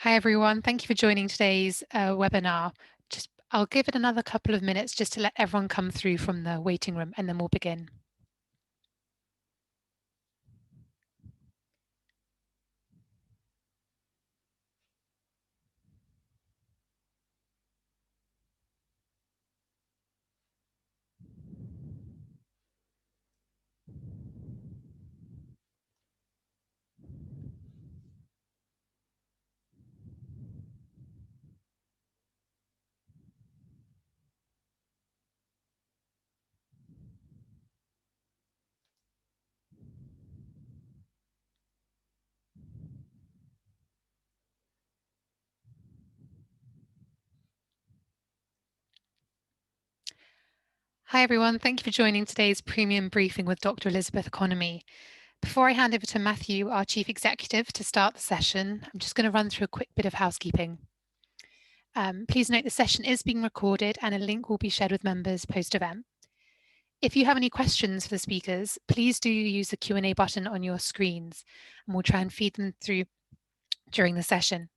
Hi everyone, thank you for joining today's webinar. I'll give it another couple of minutes just to let everyone come through from the waiting room and then we'll begin. Hi everyone, thank you for joining today's premium briefing with Dr. Elizabeth Economy. Before I hand over to Matthew, our Chief Executive, to start the session, I'm just going to run through a quick bit of housekeeping. Please note the session is being recorded and a link will be shared with members post-event. If you have any questions for the speakers, please do use the Q&A button on your screens and we'll try and feed them through during the session.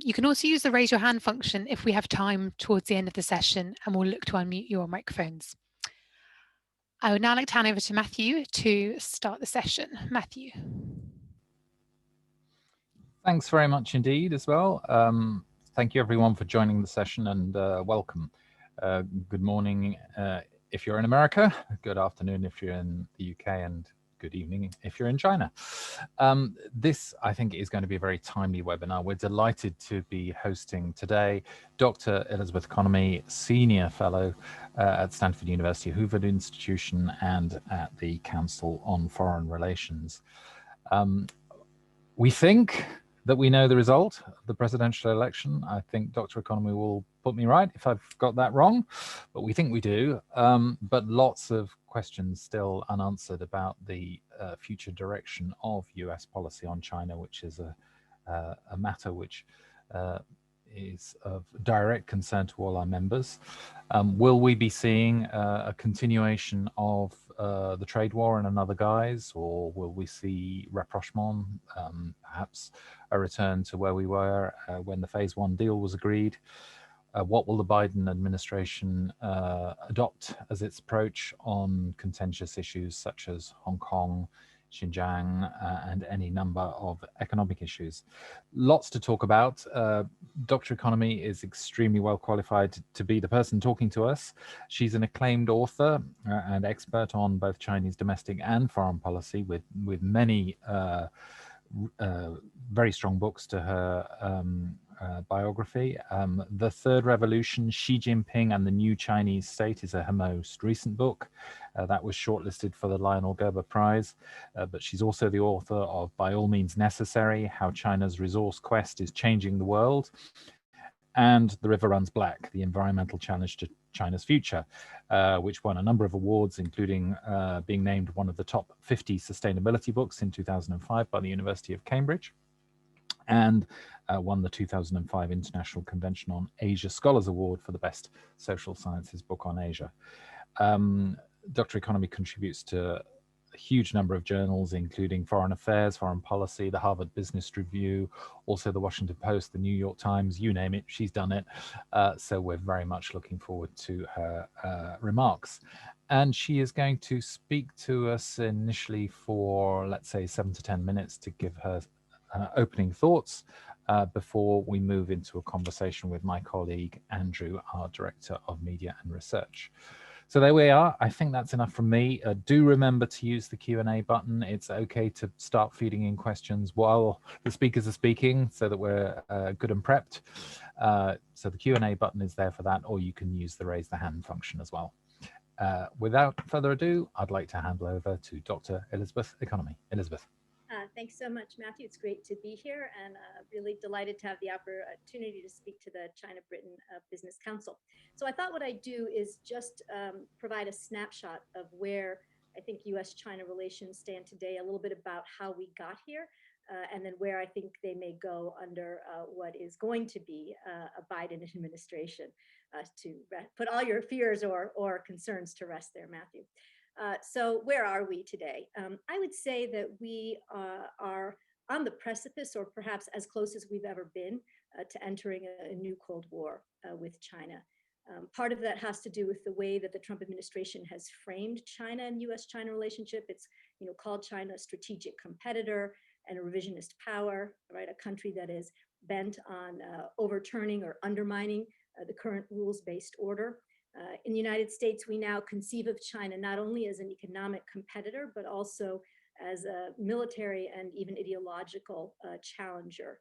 You can also use the raise your hand function if we have time towards the end of the session, and we'll look to unmute your microphones. I would now like to hand over to Matthew to start the session. Matthew. Thanks very much indeed as well. Thank you everyone for joining the session and welcome. Good morning if you're in America, good afternoon if you're in the UK, and good evening if you're in China. This, I think, is going to be a very timely webinar. We're delighted to be hosting today Dr. Elizabeth Economy, Senior Fellow at Stanford University Hoover Institution and at the Council on Foreign Relations. We think that we know the result of the presidential election. I think Dr. Economy will put me right if I've got that wrong, but we think we do. But lots of questions still unanswered about the future direction of US policy on China, which is a matter which is of direct concern to all our members. Will we be seeing a continuation of the trade war in another guise, or will we see rapprochement, perhaps a return to where we were when the Phase 1 deal was agreed? What will the Biden administration adopt as its approach on contentious issues such as Hong Kong, Xinjiang, and any number of economic issues? Lots to talk about. Dr. Economy is extremely well qualified to be the person talking to us. She's an acclaimed author and expert on both Chinese domestic and foreign policy, with many very strong books to her biography. The Third Revolution, Xi Jinping and the New Chinese State is her most recent book. That was shortlisted for the Lionel Gerber Prize, but she's also the author of By All Means Necessary, How China's Resource Quest is Changing the World, and The River Runs Black, The Environmental Challenge to China's Future, which won a number of awards, including being named one of the top 50 sustainability books in 2005 by the University of Cambridge, and won the 2005 International Convention on Asia Scholars Award for the best social sciences book on Asia. Dr. Economy contributes to a huge number of journals, including Foreign Affairs, Foreign Policy, the Harvard Business Review, also the Washington Post, the New York Times, you name it, she's done it. So we're very much looking forward to her remarks. And she is going to speak to us initially for, let's say, 7 to 10 minutes to give her opening thoughts before we move into a conversation with my colleague, Andrew, our Director of Media and Research. So there we are. I think that's enough from me. Do remember to use the Q&A button. It's okay to start feeding in questions while the speakers are speaking so that we're good and prepped. So the Q&A button is there for that, or you can use the raise the hand function as well. Without further ado, I'd like to hand over to Dr. Elizabeth Economy. Elizabeth. Thanks so much, Matthew. It's great to be here and really delighted to have the opportunity to speak to the China-Britain Business Council. So I thought what I'd do is just provide a snapshot of where I think US-China relations stand today, a little bit about how we got here, and then where I think they may go under what is going to be a Biden administration, to put all your fears or concerns to rest there, Matthew. So where are we today? I would say that we are on the precipice, or perhaps as close as we've ever been to entering a new Cold War with China. Part of that has to do with the way that the Trump administration has framed China and U.S.-China relationship. It's called China a strategic competitor and a revisionist power, right? A country that is bent on overturning or undermining the current rules-based order. In the United States, we now conceive of China not only as an economic competitor, but also as a military and even ideological challenger.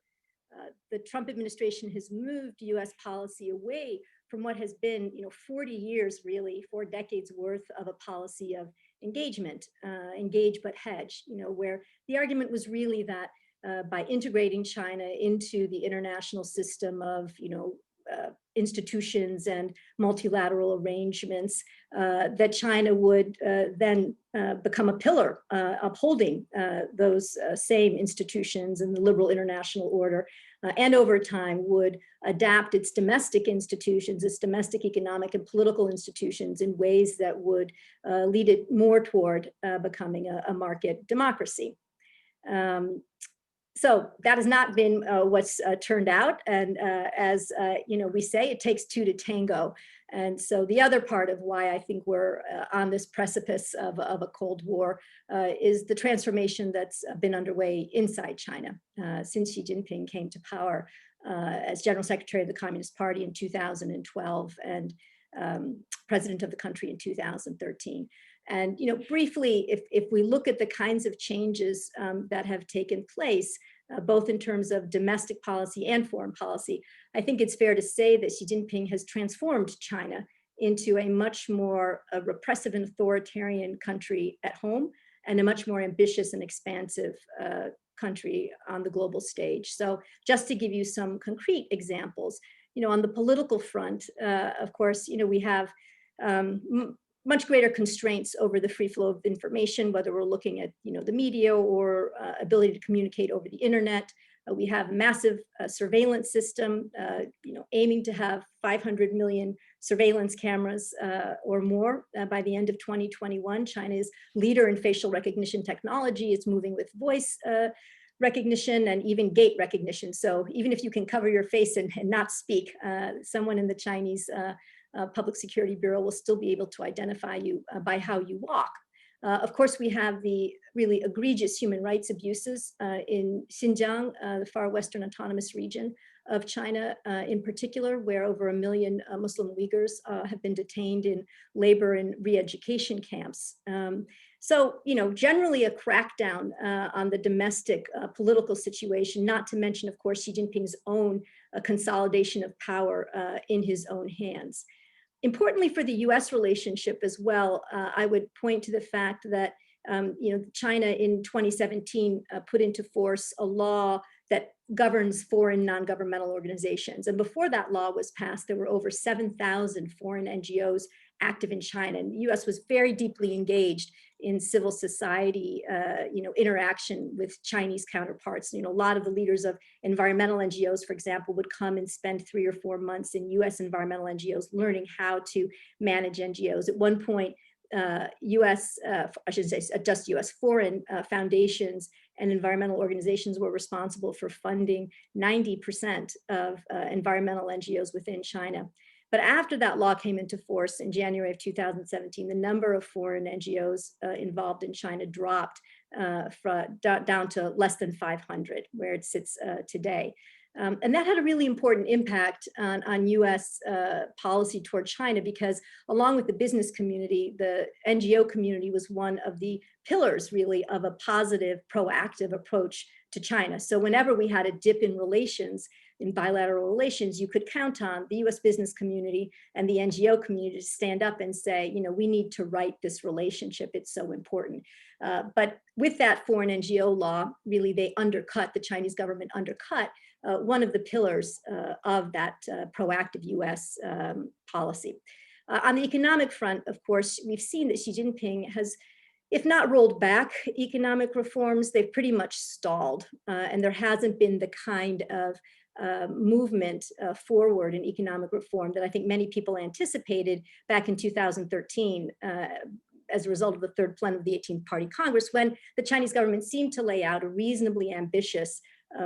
The Trump administration has moved U.S. policy away from what has been 40 years, really, 4 decades worth of a policy of engagement, engage but hedge, where the argument was really that by integrating China into the international system of institutions and multilateral arrangements, that China would then become a pillar upholding those same institutions and the liberal international order, and over time would adapt its domestic institutions, its domestic economic and political institutions in ways that would lead it more toward becoming a market democracy. So that has not been what's turned out. And as we say, it takes 2 to tango. And so the other part of why I think we're on this precipice of a Cold War is the transformation that's been underway inside China since Xi Jinping came to power as General Secretary of the Communist Party in 2012 and president of the country in 2013. And briefly, if we look at the kinds of changes that have taken place, both in terms of domestic policy and foreign policy, I think it's fair to say that Xi Jinping has transformed China into a much more repressive and authoritarian country at home, and a much more ambitious and expansive country on the global stage. So just to give you some concrete examples, on the political front, of course, we have much greater constraints over the free flow of information, whether we're looking at the media or ability to communicate over the internet. We have a massive surveillance system, aiming to have 500 million surveillance cameras or more by the end of 2021. China is leader in facial recognition technology. It's moving with voice recognition and even gait recognition. So even if you can cover your face and not speak, someone in the Chinese Public Security Bureau will still be able to identify you by how you walk. Of course, we have the really egregious human rights abuses in Xinjiang, the far western autonomous region of China in particular, where over 1 million Muslim Uyghurs have been detained in labor and re-education camps. So, generally a crackdown on the domestic political situation, not to mention, of course, Xi Jinping's own consolidation of power in his own hands. Importantly for the US relationship as well, I would point to the fact that China in 2017 put into force a law that governs foreign non-governmental organizations. And before that law was passed, there were over 7,000 foreign NGOs active in China. And the US was very deeply engaged in civil society, interaction with Chinese counterparts. A lot of the leaders of environmental NGOs, for example, would come and spend 3 or 4 months in US environmental NGOs learning how to manage NGOs. At one point, US, I should say just US, foreign foundations and environmental organizations were responsible for funding 90% of environmental NGOs within China. But after that law came into force in January of 2017, the number of foreign NGOs involved in China dropped down to less than 500, where it sits today. And that had a really important impact on US policy toward China, because along with the business community, the NGO community was one of the pillars really of a positive, proactive approach to China. So whenever we had a dip in relations, in bilateral relations, you could count on the US business community and the NGO community to stand up and say, we need to right this relationship, it's so important. But with that foreign NGO law, really the Chinese government undercut one of the pillars of that proactive US policy. On the economic front, of course, we've seen that Xi Jinping has, if not rolled back economic reforms, they've pretty much stalled. And there hasn't been the kind of movement forward in economic reform that I think many people anticipated back in 2013, as a result of the third plenum of the 18th Party Congress, when the Chinese government seemed to lay out a reasonably ambitious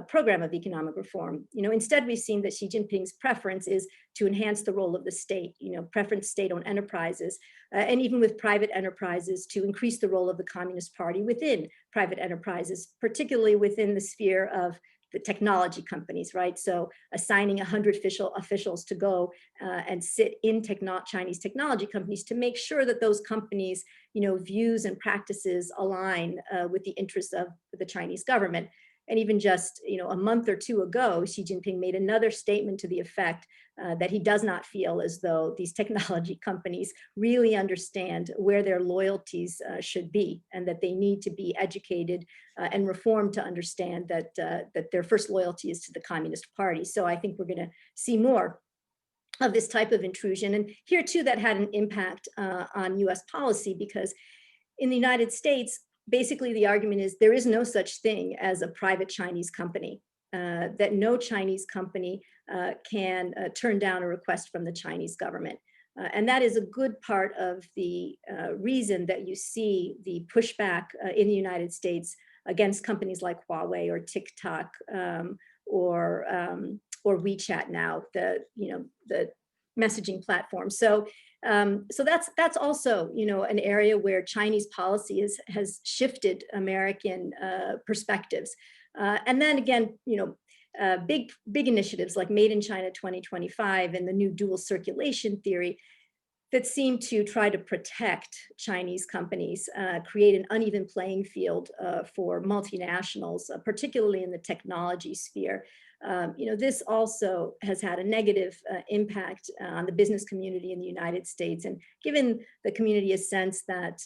program of economic reform. Instead, we've seen that Xi Jinping's preference is to enhance the role of the state, preference state-owned enterprises, and even with private enterprises to increase the role of the Communist Party within private enterprises, particularly within the sphere of the technology companies, right? So assigning 100 officials to go and sit in Chinese technology companies to make sure that those companies, views and practices align with the interests of the Chinese government. And even just a month or two ago, Xi Jinping made another statement to the effect that he does not feel as though these technology companies really understand where their loyalties should be, and that they need to be educated and reformed to understand that their first loyalty is to the Communist Party. So I think we're going to see more of this type of intrusion. And here too, that had an impact on US policy, because in the United States, basically the argument is there is no such thing as a private Chinese company, that no Chinese company can turn down a request from the Chinese government. And that is a good part of the reason that you see the pushback in the United States against companies like Huawei or TikTok or WeChat now, the messaging platform. So that's also an area where Chinese policy has shifted American perspectives. And then again, big initiatives like Made in China 2025 and the new dual circulation theory that seem to try to protect Chinese companies, create an uneven playing field for multinationals, particularly in the technology sphere. This also has had a negative impact on the business community in the United States, and given the community a sense that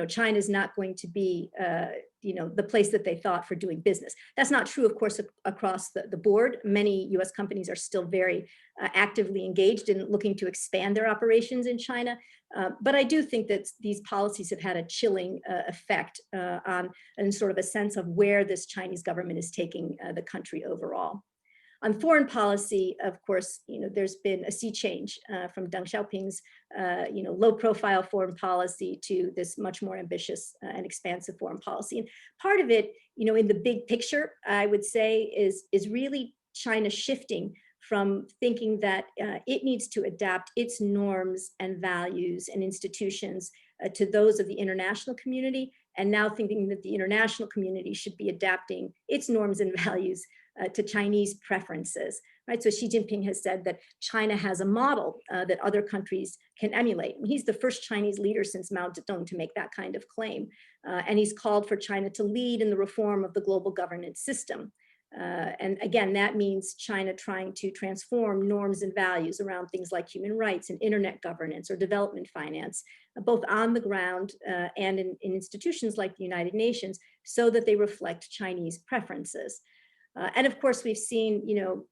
China is not going to be the place that they thought for doing business. That's not true, of course, across the board. Many US companies are still very actively engaged in looking to expand their operations in China. But I do think that these policies have had a chilling effect on sort of a sense of where this Chinese government is taking the country overall. On foreign policy, of course, there's been a sea change from Deng Xiaoping's, low-profile foreign policy to this much more ambitious and expansive foreign policy. And part of it, in the big picture, I would say, is really China shifting from thinking that it needs to adapt its norms and values and institutions to those of the international community, and now thinking that the international community should be adapting its norms and values to Chinese preferences, right? So Xi Jinping has said that China has a model that other countries can emulate. And he's the first Chinese leader since Mao Zedong to make that kind of claim. And he's called for China to lead in the reform of the global governance system. And again, that means China trying to transform norms and values around things like human rights and internet governance or development finance, both on the ground and in institutions like the United Nations, so that they reflect Chinese preferences. And of course, we've seen,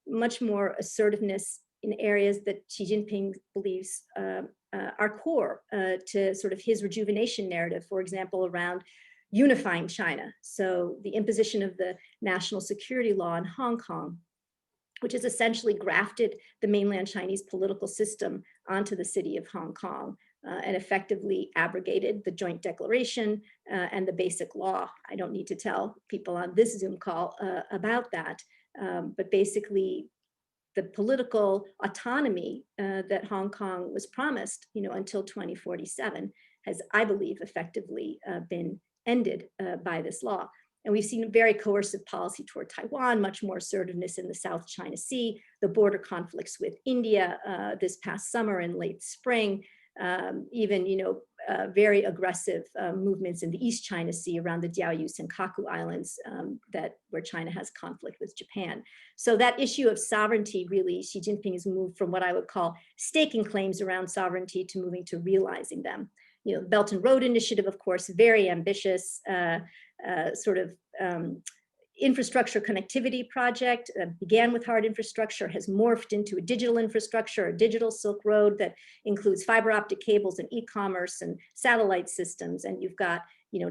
much more assertiveness in areas that Xi Jinping believes are core to sort of his rejuvenation narrative, for example, around unifying China. So the imposition of the national security law in Hong Kong, which has essentially grafted the mainland Chinese political system onto the city of Hong Kong and effectively abrogated the joint declaration and the basic law. I don't need to tell people on this Zoom call about that, but basically the political autonomy that Hong Kong was promised, until 2047 has, I believe, effectively been ended by this law. And we've seen a very coercive policy toward Taiwan, much more assertiveness in the South China Sea, the border conflicts with India this past summer and late spring, even very aggressive movements in the East China Sea around the Diaoyu Senkaku Islands where China has conflict with Japan. So that issue of sovereignty, really, Xi Jinping has moved from what I would call staking claims around sovereignty to moving to realizing them. Belt and Road Initiative, of course, very ambitious infrastructure connectivity project, began with hard infrastructure, has morphed into a digital infrastructure, a digital Silk Road that includes fiber optic cables and e-commerce and satellite systems. And you've got,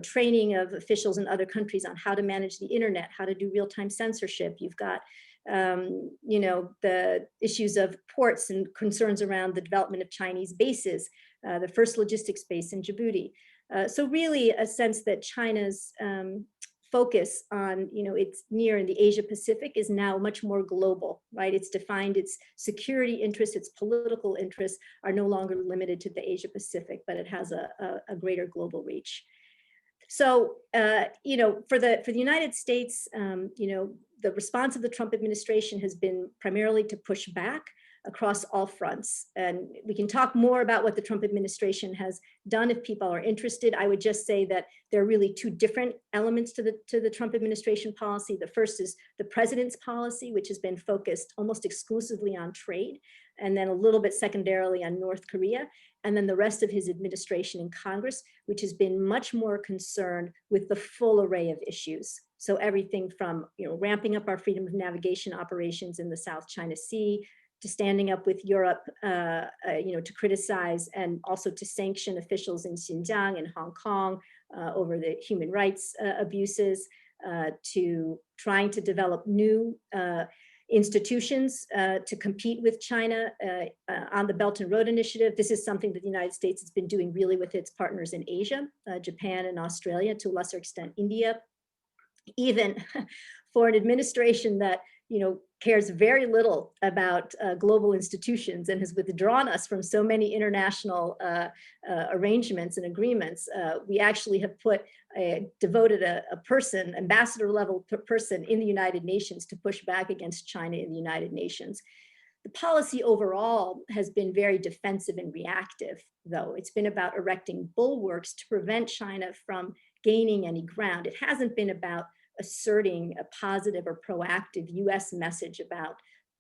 training of officials in other countries on how to manage the internet, how to do real-time censorship. You've got the issues of ports and concerns around the development of Chinese bases, the first logistics base in Djibouti. So really a sense that China's focus on, its near and the Asia Pacific is now much more global, right? It's defined, its security interests, its political interests are no longer limited to the Asia Pacific, but it has a greater global reach. So, for the United States, the response of the Trump administration has been primarily to push back across all fronts. And we can talk more about what the Trump administration has done if people are interested. I would just say that there are really two different elements to the Trump administration policy. The first is the president's policy, which has been focused almost exclusively on trade, and then a little bit secondarily on North Korea. And then the rest of his administration in Congress, which has been much more concerned with the full array of issues. So everything from ramping up our freedom of navigation operations in the South China Sea, to standing up with Europe, to criticize and also to sanction officials in Xinjiang and Hong Kong over the human rights abuses, to trying to develop new institutions to compete with China on the Belt and Road Initiative. This is something that the United States has been doing really with its partners in Asia, Japan and Australia, to a lesser extent India, even for an administration that cares very little about global institutions and has withdrawn us from so many international arrangements and agreements. We actually have devoted a person, ambassador level person in the United Nations to push back against China in the United Nations. The policy overall has been very defensive and reactive, though. It's been about erecting bulwarks to prevent China from gaining any ground. It hasn't been about asserting a positive or proactive US message about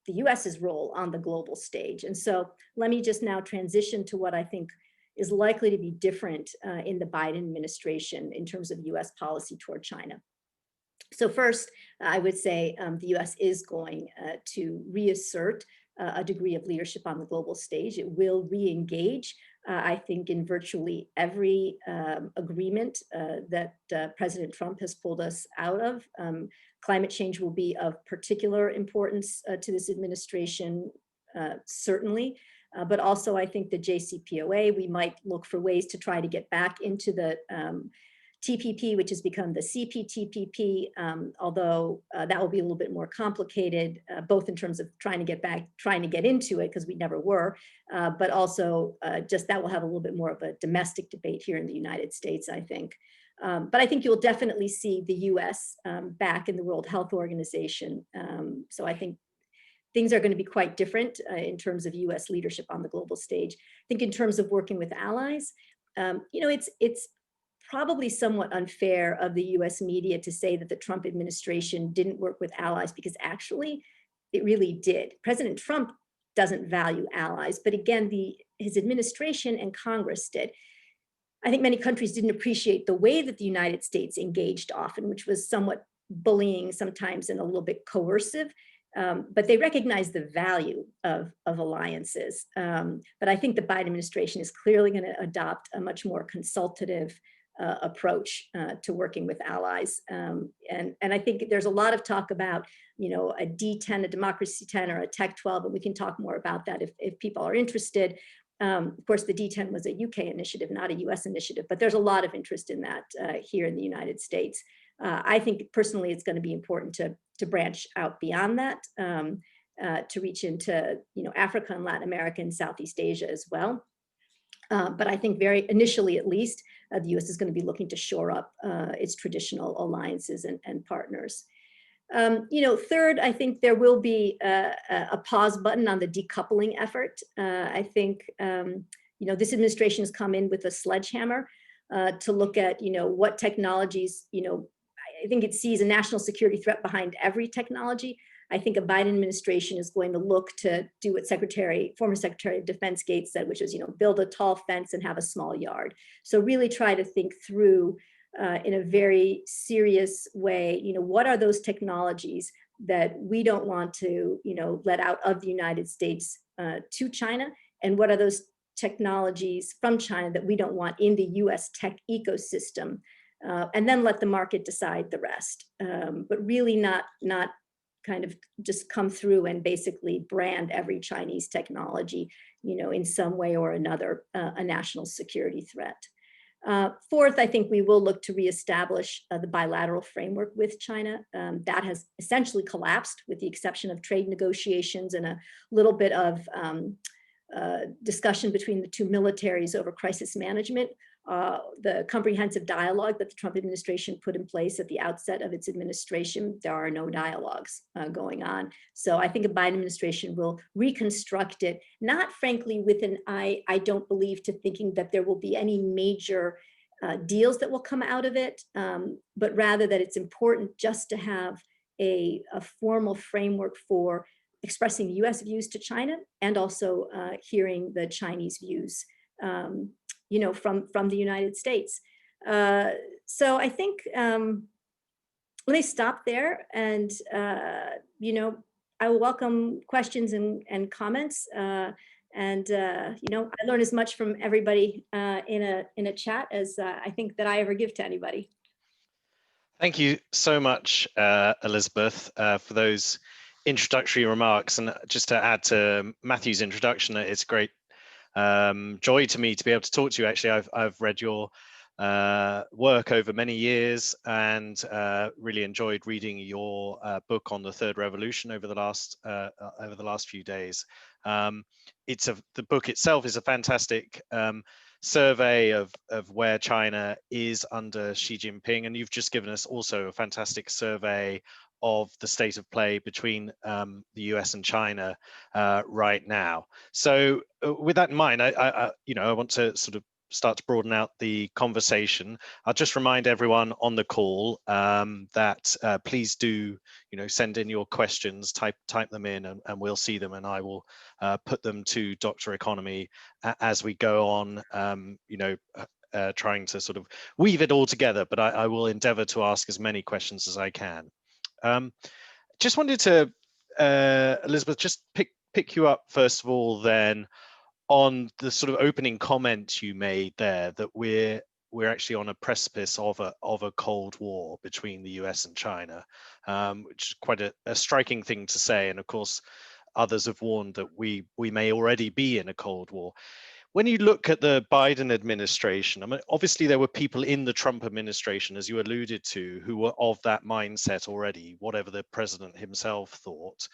the US's role on the global stage. And so let me just now transition to what I think is likely to be different in the Biden administration in terms of US policy toward China. So first, I would say the US is going to reassert a degree of leadership on the global stage. It will re-engage, I think, in virtually every agreement that President Trump has pulled us out of. Climate change will be of particular importance to this administration, certainly. But also, I think the JCPOA, we might look for ways to try to get back into the TPP, which has become the CPTPP, although that will be a little bit more complicated, both in terms of trying to get into it, because we never were, but also just that will have a little bit more of a domestic debate here in the United States, I think. But I think you'll definitely see the US back in the World Health Organization. So I think things are going to be quite different in terms of US leadership on the global stage. I think in terms of working with allies, it's probably somewhat unfair of the US media to say that the Trump administration didn't work with allies, because actually it really did. President Trump doesn't value allies, but again, his administration and Congress did. I think many countries didn't appreciate the way that the United States engaged often, which was somewhat bullying sometimes and a little bit coercive. But they recognize the value of alliances. But I think the Biden administration is clearly going to adopt a much more consultative approach to working with allies. And I think there's a lot of talk about, a D10, a Democracy 10, or a Tech 12, and we can talk more about that if people are interested. Of course, the D10 was a UK initiative, not a US initiative, but there's a lot of interest in that here in the United States. I think personally it's going to be important to branch out beyond that, to reach into Africa and Latin America and Southeast Asia as well. But I think very initially, at least, the US is going to be looking to shore up its traditional alliances and partners. Third, I think there will be a pause button on the decoupling effort. I think, this administration has come in with a sledgehammer to look at, what technologies, I think it sees a national security threat behind every technology. I think a Biden administration is going to look to do what former Secretary of Defense Gates said, which is, build a tall fence and have a small yard. So really try to think through in a very serious way, what are those technologies that we don't want to, let out of the United States to China? And what are those technologies from China that we don't want in the US tech ecosystem? And then let the market decide the rest. But really not kind of just come through and basically brand every Chinese technology, in some way or another, a national security threat. Fourth, I think we will look to reestablish the bilateral framework with China. That has essentially collapsed with the exception of trade negotiations and a little bit of discussion between the two militaries over crisis management. The comprehensive dialogue that the Trump administration put in place at the outset of its administration, there are no dialogues going on. So I think a Biden administration will reconstruct it, not frankly with an eye, I don't believe, to thinking that there will be any major deals that will come out of it, but rather that it's important just to have a formal framework for expressing US views to China and also hearing the Chinese views from the United States. So I think let me stop there, and I will welcome questions and comments. I learn as much from everybody in a chat as I think that I ever give to anybody. Thank you so much, Elizabeth, for those introductory remarks. And just to add to Matthew's introduction, it's great joy to me to be able to talk to you. Actually, I've read your work over many years and really enjoyed reading your book on the Third Revolution over the last few days. The book itself is a fantastic survey of where China is under Xi Jinping, and you've just given us also a fantastic survey of the state of play between the US and China right now. So with that in mind, I want to sort of start to broaden out the conversation. I'll just remind everyone on the call that please do, send in your questions, type them in, and we'll see them, and I will put them to Dr. Economy as we go on, trying to sort of weave it all together, but I will endeavor to ask as many questions as I can. Just wanted to, Elizabeth, just pick you up first of all then on the sort of opening comment you made there, that we're actually on a precipice of a Cold War between the US and China, which is quite a striking thing to say. And of course, others have warned that we may already be in a Cold War. When you look at the Biden administration, I mean, obviously there were people in the Trump administration, as you alluded to, who were of that mindset already, whatever the president himself thought.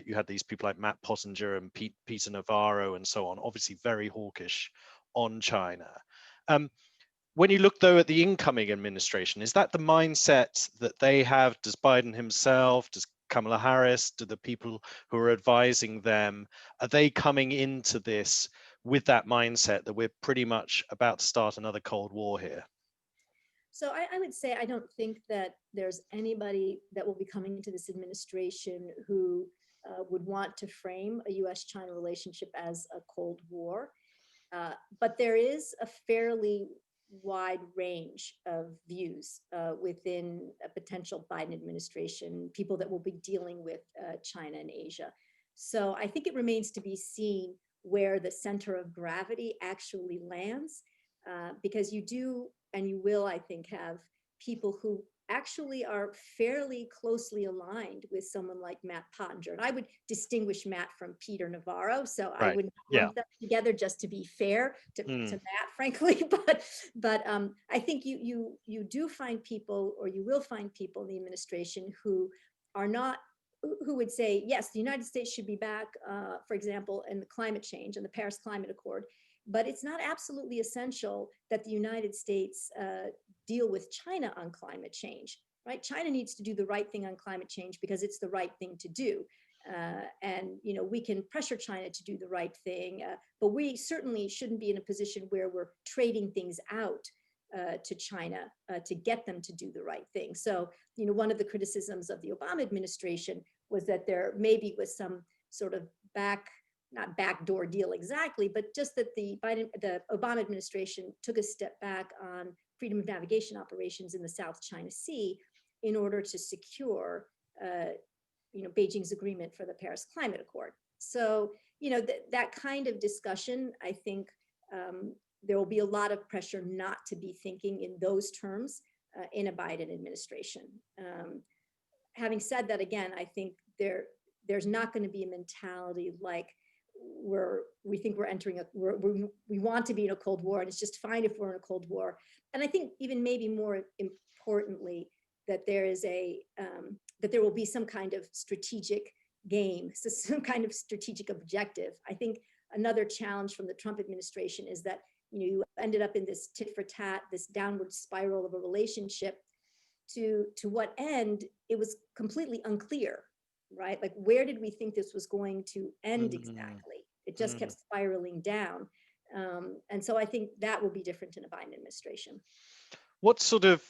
You had these people like Matt Pottinger and Peter Navarro and so on, obviously very hawkish on China. When you look, though, at the incoming administration, is that the mindset that they have? Does Biden himself, does Kamala Harris, do the people who are advising them, are they coming into this with that mindset that we're pretty much about to start another Cold War here? So I would say I don't think that there's anybody that will be coming into this administration who would want to frame a US-China relationship as a Cold War. But there is a fairly wide range of views within a potential Biden administration, people that will be dealing with China and Asia. So I think it remains to be seen where the center of gravity actually lands, because you do and you will, I think, have people who actually are fairly closely aligned with someone like Matt Pottinger. And I would distinguish Matt from Peter Navarro. So right. I would lump them together just to be fair to Matt, frankly. But I think you do find people, or you will find people in the administration who are not, who would say, yes, the United States should be back, for example, in the climate change and the Paris Climate Accord, but it's not absolutely essential that the United States deal with China on climate change, right? China needs to do the right thing on climate change because it's the right thing to do. And we can pressure China to do the right thing, but we certainly shouldn't be in a position where we're trading things out to China to get them to do the right thing. So, one of the criticisms of the Obama administration was that there maybe was some sort of not backdoor deal exactly, but just that the Obama administration took a step back on freedom of navigation operations in the South China Sea in order to secure, Beijing's agreement for the Paris Climate Accord. So, that kind of discussion, I think there will be a lot of pressure not to be thinking in those terms in a Biden administration. Having said that, again, I think there's not going to be a mentality like we think we're entering we want to be in a Cold War, and it's just fine if we're in a Cold War. And I think even maybe more importantly, that there is that there will be some kind of strategic game, so some kind of strategic objective. I think another challenge from the Trump administration is that you ended up in this tit for tat, this downward spiral of a relationship. To what end, it was completely unclear, right? Like, where did we think this was going to end exactly? It just kept spiraling down. And so I think that will be different in a Biden administration. What sort of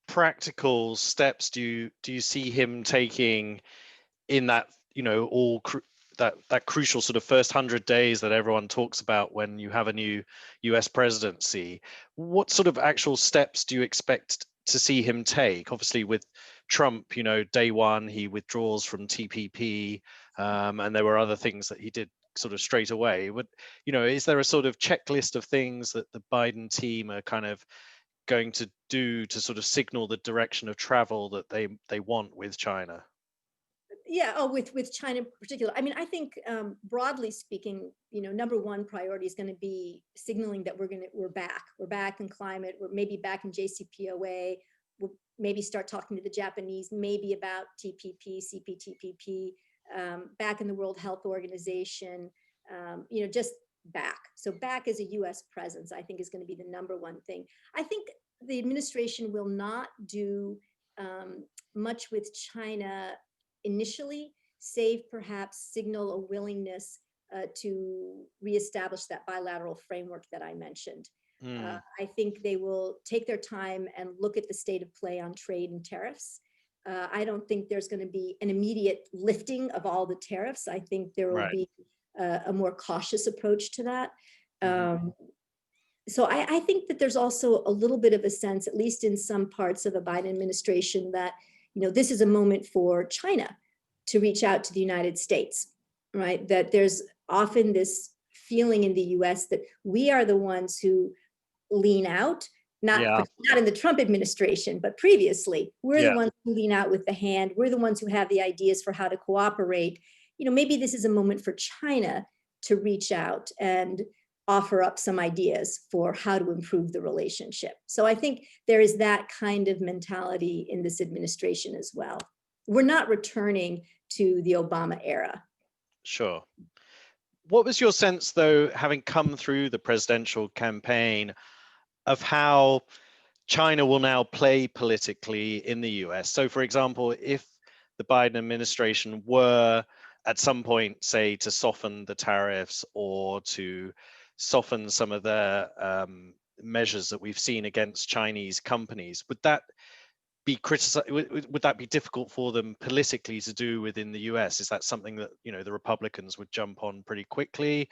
practical steps do you see him taking in that, that crucial sort of first 100 days that everyone talks about when you have a new US presidency? What sort of actual steps do you expect to see him take? Obviously with Trump, day one, he withdraws from TPP, and there were other things that he did sort of straight away. Is there a sort of checklist of things that the Biden team are kind of going to do to sort of signal the direction of travel that they want with China? Yeah, with China in particular. I mean, I think broadly speaking, number one priority is going to be signaling that we're back in climate, we're maybe back in JCPOA, we'll maybe start talking to the Japanese, maybe about TPP, CPTPP, back in the World Health Organization, just back. So back as a US presence, I think, is going to be the number one thing. I think the administration will not do much with China initially, save perhaps signal a willingness to reestablish that bilateral framework that I mentioned. I think they will take their time and look at the state of play on trade and tariffs. I don't think there's going to be an immediate lifting of all the tariffs. I think there will be a more cautious approach to that. So I think that there's also a little bit of a sense, at least in some parts of a Biden administration, that this is a moment for China to reach out to the United States, right? That there's often this feeling in the US that we are the ones who lean out, not in the Trump administration, but previously. We're the ones who lean out with the hand. We're the ones who have the ideas for how to cooperate. Maybe this is a moment for China to reach out and offer up some ideas for how to improve the relationship. So I think there is that kind of mentality in this administration as well. We're not returning to the Obama era. Sure. What was your sense, though, having come through the presidential campaign, of how China will now play politically in the US? So, for example, if the Biden administration were at some point, say, to soften the tariffs or to soften some of the measures that we've seen against Chinese companies, would that be criticized? Would that be difficult for them politically to do within the US? Is that something that the Republicans would jump on pretty quickly,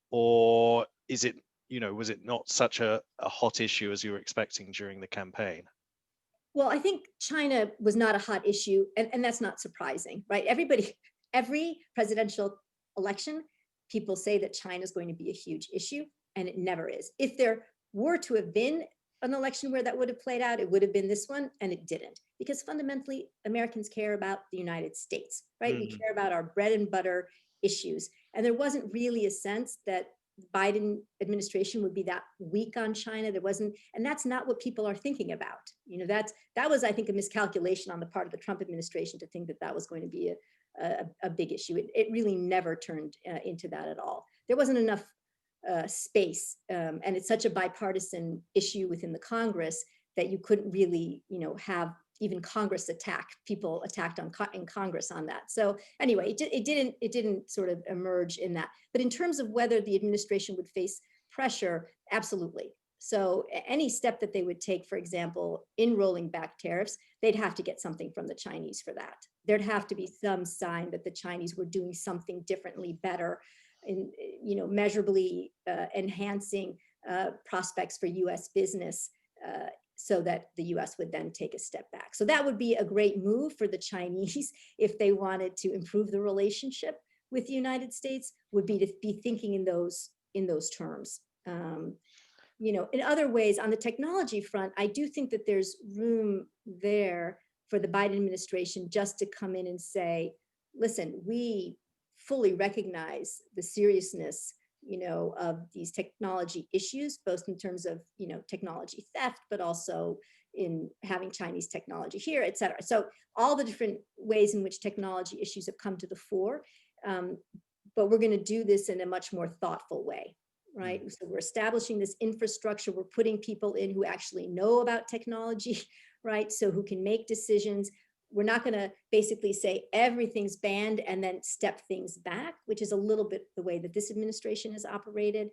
or is it was it not such a hot issue as you were expecting during the campaign? Well, I think China was not a hot issue, and that's not surprising, right? Every presidential election, people say that China is going to be a huge issue, and it never is. If there were to have been an election where that would have played out, it would have been this one, and it didn't. Because fundamentally, Americans care about the United States, right? We care about our bread and butter issues. And there wasn't really a sense that Biden administration would be that weak on China. There wasn't, and that's not what people are thinking about. That was, I think, a miscalculation on the part of the Trump administration to think that that was going to be a big issue. It really never turned into that at all. There wasn't enough space, and it's such a bipartisan issue within the Congress that you couldn't really, have even Congress people attacked in Congress on that. So anyway, it didn't sort of emerge in that. But in terms of whether the administration would face pressure, absolutely. So any step that they would take, for example, in rolling back tariffs, they'd have to get something from the Chinese for that. There'd have to be some sign that the Chinese were doing something differently, better, in measurably enhancing prospects for U.S. business, so that the U.S. would then take a step back. So that would be a great move for the Chinese if they wanted to improve the relationship with the United States, would be to be thinking in those terms. In other ways, on the technology front, I do think that there's room there for the Biden administration just to come in and say, listen, we fully recognize the seriousness, of these technology issues, both in terms of, technology theft, but also in having Chinese technology here, et cetera. So all the different ways in which technology issues have come to the fore, but we're going to do this in a much more thoughtful way, right? So we're establishing this infrastructure, we're putting people in who actually know about technology, right? So who can make decisions. We're not going to basically say everything's banned and then step things back, which is a little bit the way that this administration has operated,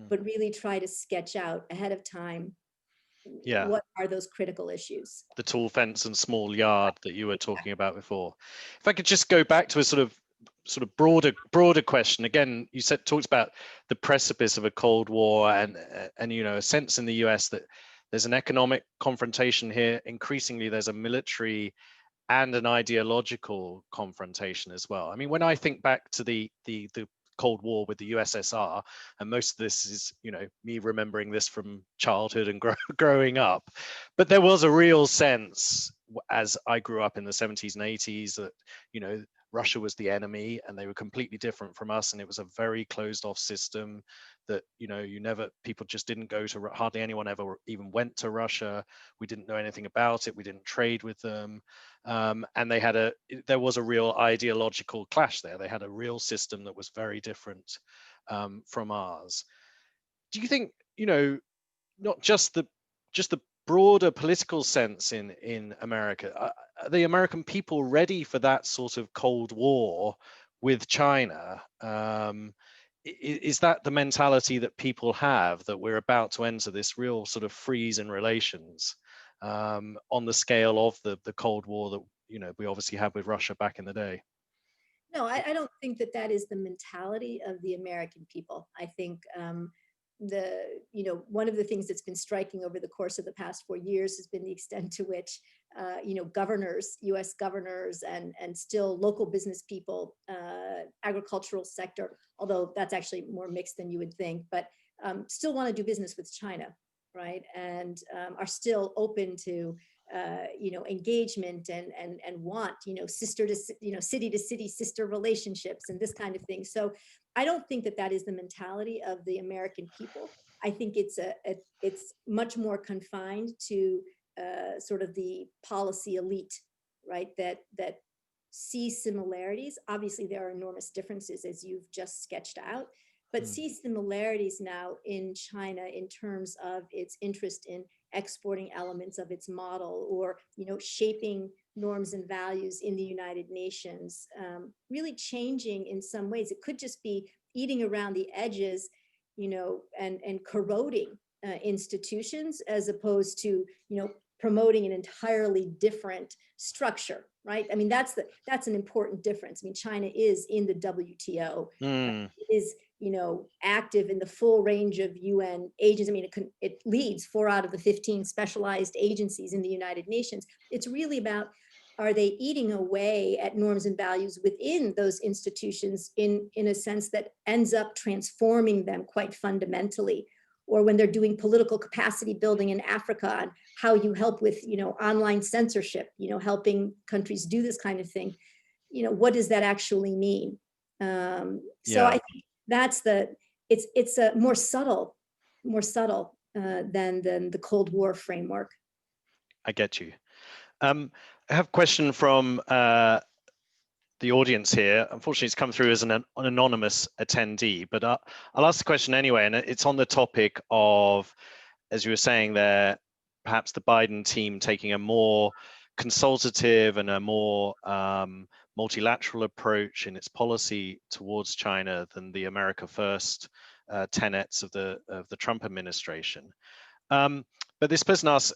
but really try to sketch out ahead of time what are those critical issues. The tall fence and small yard that you were talking about before. If I could just go back to a sort of broader question again. You talked about the precipice of a Cold War and a sense in the US that there's an economic confrontation here. Increasingly, there's a military and an ideological confrontation as well. I mean, when I think back to the Cold War with the USSR, and most of this is, me remembering this from childhood and growing up, but there was a real sense as I grew up in the 70s and 80s that, Russia was the enemy and they were completely different from us, and it was a very closed off system that people just didn't go to, hardly anyone ever even went to Russia. We didn't know anything about it, we didn't trade with them, and there was a real ideological clash there. They had a real system that was very different from ours. Do you think, not just the broader political sense in America, are the American people ready for that sort of Cold War with China? Is that the mentality that people have, that we're about to enter this real sort of freeze in relations on the scale of the Cold War that we obviously had with Russia back in the day? No, I don't think that is the mentality of the American people. I think one of the things that's been striking over the course of the past 4 years has been the extent to which, governors, U.S. governors, and still local business people, agricultural sector, although that's actually more mixed than you would think, but still want to do business with China, right? And are still open to, engagement and want, sister to, city to city sister relationships and this kind of thing. So I don't think that is the mentality of the American people. I think it's much more confined to sort of the policy elite, right? That see similarities. Obviously, there are enormous differences, as you've just sketched out, but see similarities now in China in terms of its interest in exporting elements of its model, or shaping norms and values in the United Nations, really changing in some ways. It could just be eating around the edges, and corroding institutions, as opposed to promoting an entirely different structure, right? I mean, that's an important difference. I mean, China is in the WTO, right? It is active in the full range of UN agencies. I mean, it leads 4 out of the 15 specialized agencies in the United Nations. It's really about, are they eating away at norms and values within those institutions in a sense that ends up transforming them quite fundamentally? Or when they're doing political capacity building in Africa, on how you help with, online censorship, helping countries do this kind of thing, what does that actually mean? So I think that's it's a more subtle than the Cold War framework. I get you. I have a question from the audience here. Unfortunately, it's come through as an anonymous attendee, but I'll ask the question anyway, and it's on the topic of, as you were saying there, perhaps the Biden team taking a more consultative and a more multilateral approach in its policy towards China than the America First tenets of the Trump administration. But this person asks,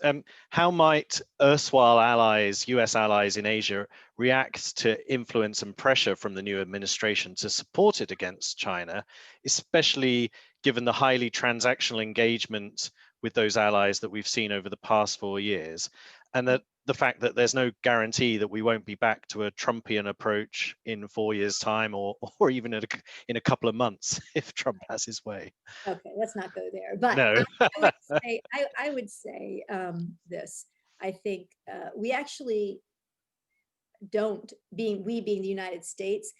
how might erstwhile allies, US allies in Asia, react to influence and pressure from the new administration to support it against China, especially given the highly transactional engagement with those allies that we've seen over the past 4 years, and that the fact that there's no guarantee that we won't be back to a Trumpian approach in 4 years' time, or even in a couple of months if Trump has his way? Okay, let's not go there. But no. I would say this. I think we actually, we being the United States,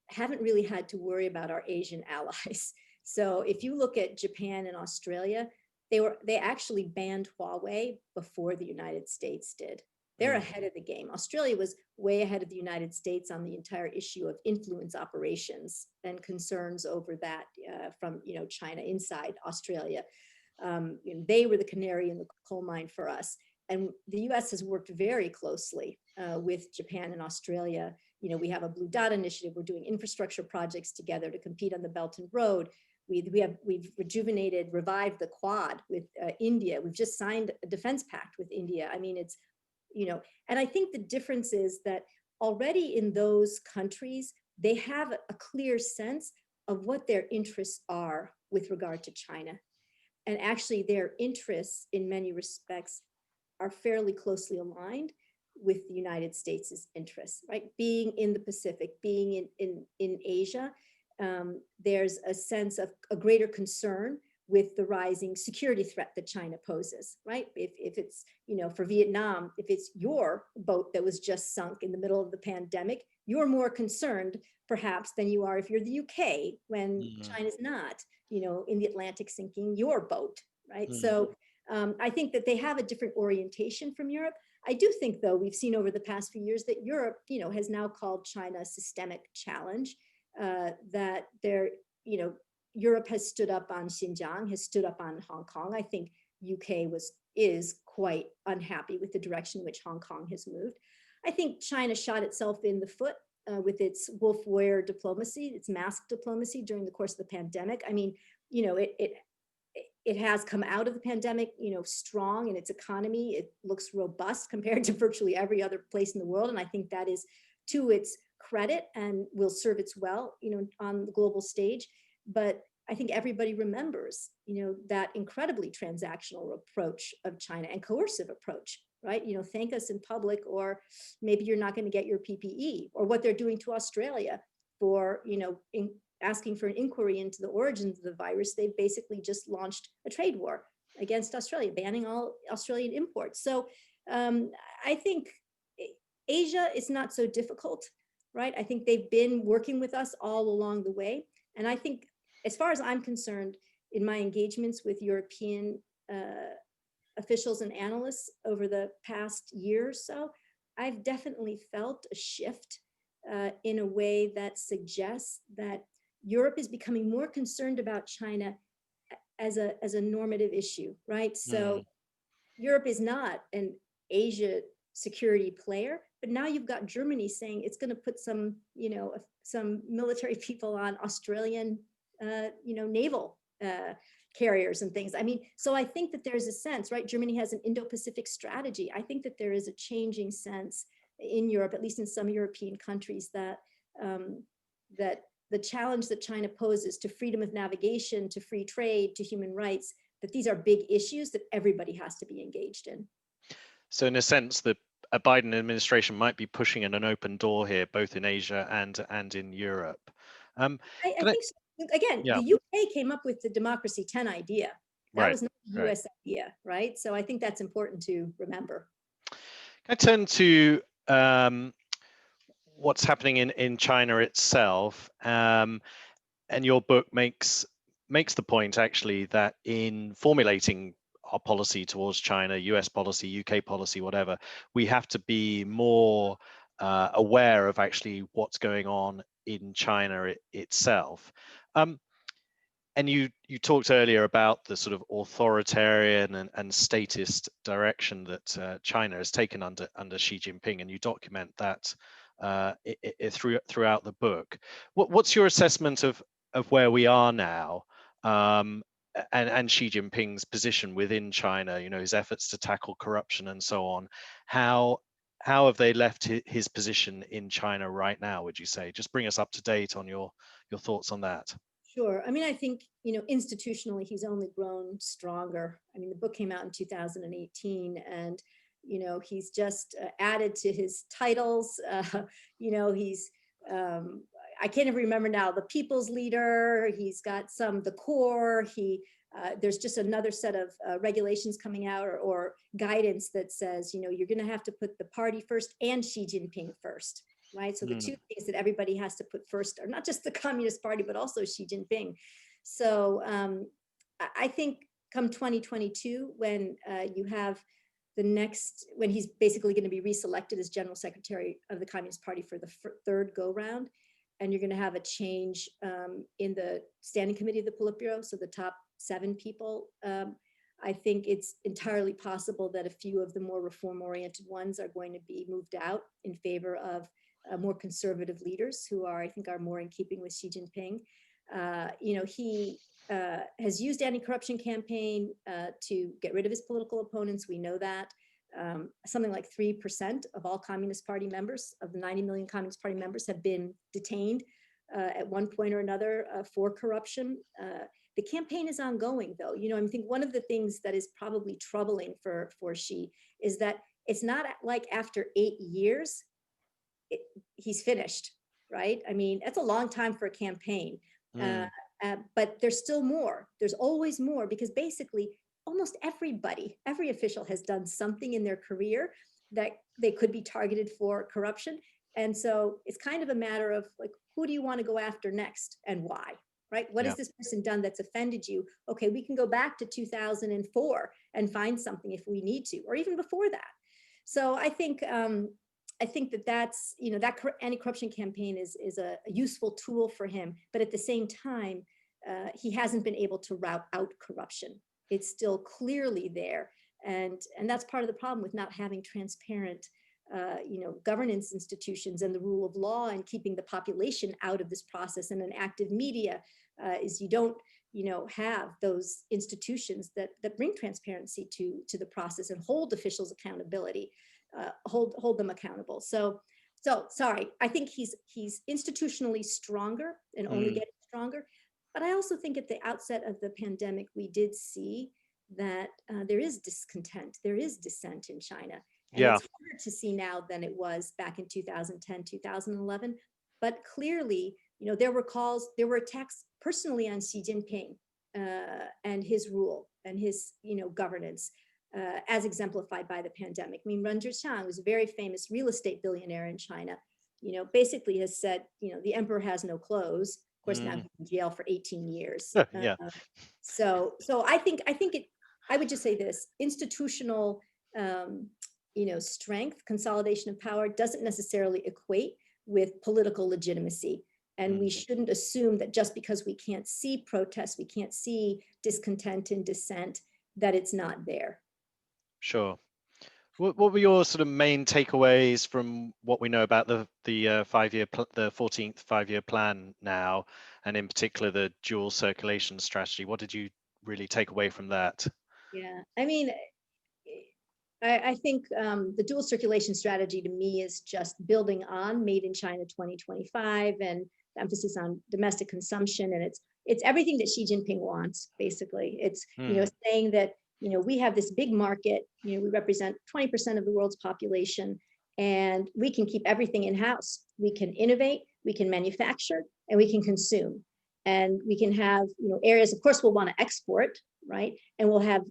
haven't really had to worry about our Asian allies. So if you look at Japan and Australia, they actually banned Huawei before the United States did. They're ahead of the game. Australia was way ahead of the United States on the entire issue of influence operations and concerns over that from China inside Australia. They were the canary in the coal mine for us. And the US has worked very closely with Japan and Australia. We have a Blue Dot initiative. We're doing infrastructure projects together to compete on the Belt and Road. We've revived the Quad with India. We've just signed a defense pact with India. I mean, it's, and I think the difference is that already in those countries, they have a clear sense of what their interests are with regard to China. And actually their interests in many respects are fairly closely aligned with the United States' interests, right? Being in the Pacific, being in Asia, there's a sense of a greater concern with the rising security threat that China poses, right? If it's, for Vietnam, if it's your boat that was just sunk in the middle of the pandemic, you're more concerned perhaps than you are if you're the UK when China's not, in the Atlantic sinking your boat, right? So I think that they have a different orientation from Europe. I do think, though, we've seen over the past few years that Europe, has now called China a systemic challenge, that Europe has stood up on Xinjiang, has stood up on Hong Kong. I think UK is quite unhappy with the direction in which Hong Kong has moved. I think China shot itself in the foot with its wolf-warrior diplomacy, its mask diplomacy during the course of the pandemic. I mean, it has come out of the pandemic, strong in its economy. It looks robust compared to virtually every other place in the world. And I think that is to its credit and will serve its well, on the global stage. But I think everybody remembers, that incredibly transactional approach of China and coercive approach, right? Thank us in public, or maybe you're not going to get your PPE, or what they're doing to Australia for, asking for an inquiry into the origins of the virus. They've basically just launched a trade war against Australia, banning all Australian imports. So I think Asia is not so difficult, right? I think they've been working with us all along the way. And I think, as far as I'm concerned, in my engagements with European officials and analysts over the past year or so, I've definitely felt a shift in a way that suggests that Europe is becoming more concerned about China as a normative issue, right? So Europe is not an Asia security player, but now you've got Germany saying it's going to put some military people on Australian, naval carriers and things. I mean, so I think that there's a sense, right? Germany has an Indo-Pacific strategy. I think that there is a changing sense in Europe, at least in some European countries, that that the challenge that China poses to freedom of navigation, to free trade, to human rights, that these are big issues that everybody has to be engaged in. So in a sense, a Biden administration might be pushing in an open door here, both in Asia and in Europe. I think so. Again, the UK came up with the Democracy 10 idea. That was not the US idea, right? So I think that's important to remember. Can I turn to what's happening in China itself? And your book makes the point, actually, that in formulating our policy towards China, US policy, UK policy, whatever, we have to be more aware of actually what's going on in China itself. And you talked earlier about the sort of authoritarian and statist direction that China has taken under Xi Jinping, and you document that throughout the book. What's your assessment of where we are now, and Xi Jinping's position within China? His efforts to tackle corruption and so on. How have they left his position in China right now, would you say? Just bring us up to date on your thoughts on that. Sure. I mean, I think, institutionally, he's only grown stronger. I mean, the book came out in 2018, and, he's just added to his titles. He's, I can't even remember now, the people's leader. He's got the core. He there's just another set of regulations coming out or guidance that says, you're going to have to put the party first and Xi Jinping first, right? So the two things that everybody has to put first are not just the Communist Party, but also Xi Jinping. So I think come 2022, when you have when he's basically going to be reselected as General Secretary of the Communist Party for the third go round, and you're going to have a change in the Standing Committee of the Politburo, so the top 7 people, I think it's entirely possible that a few of the more reform-oriented ones are going to be moved out in favor of more conservative leaders who I think are more in keeping with Xi Jinping. He has used anti-corruption campaign to get rid of his political opponents. We know that. Something like 3% of all Communist Party members, of the 90 million Communist Party members, have been detained at one point or another for corruption. The campaign is ongoing, though. I think one of the things that is probably troubling for Xi is that it's not like after 8 years, he's finished, right? I mean, that's a long time for a campaign. But there's still more. There's always more, because basically almost every official has done something in their career that they could be targeted for corruption. And so it's kind of a matter of like, who do you want to go after next and why, right? What has this person done that's offended you? Okay, we can go back to 2004 and find something if we need to, or even before that. So I think that's, that anti-corruption campaign is a useful tool for him. But at the same time, he hasn't been able to rout out corruption. It's still clearly there. And that's part of the problem with not having transparent, governance institutions and the rule of law, and keeping the population out of this process, and an active media, is you don't, have those institutions that bring transparency to the process and hold officials accountability, hold them accountable. So sorry, I think he's institutionally stronger and only getting stronger. But I also think at the outset of the pandemic, we did see that there is discontent, there is dissent in China. And it's harder to see now than it was back in 2010, 2011. But clearly, there were attacks personally on Xi Jinping and his rule and his, governance, as exemplified by the pandemic. I mean, Ren Zhiqiang, who's a very famous real estate billionaire in China, basically has said, the emperor has no clothes. Of course, now he's in jail for 18 years. So I would just say this: institutional, strength, consolidation of power doesn't necessarily equate with political legitimacy. And we shouldn't assume that just because we can't see protests, we can't see discontent and dissent, that it's not there. Sure. What were your sort of main takeaways from what we know about the 14th five-year plan now, and in particular the dual circulation strategy? What did you really take away from that? Yeah, I mean, I think the dual circulation strategy to me is just building on Made in China 2025 and emphasis on domestic consumption, and it's everything that Xi Jinping wants. Basically, it's saying that we have this big market, we represent 20% of the world's population, and we can keep everything in-house. We can innovate, we can manufacture, and we can consume. And we can have, areas, of course, we'll want to export, right? And we'll have,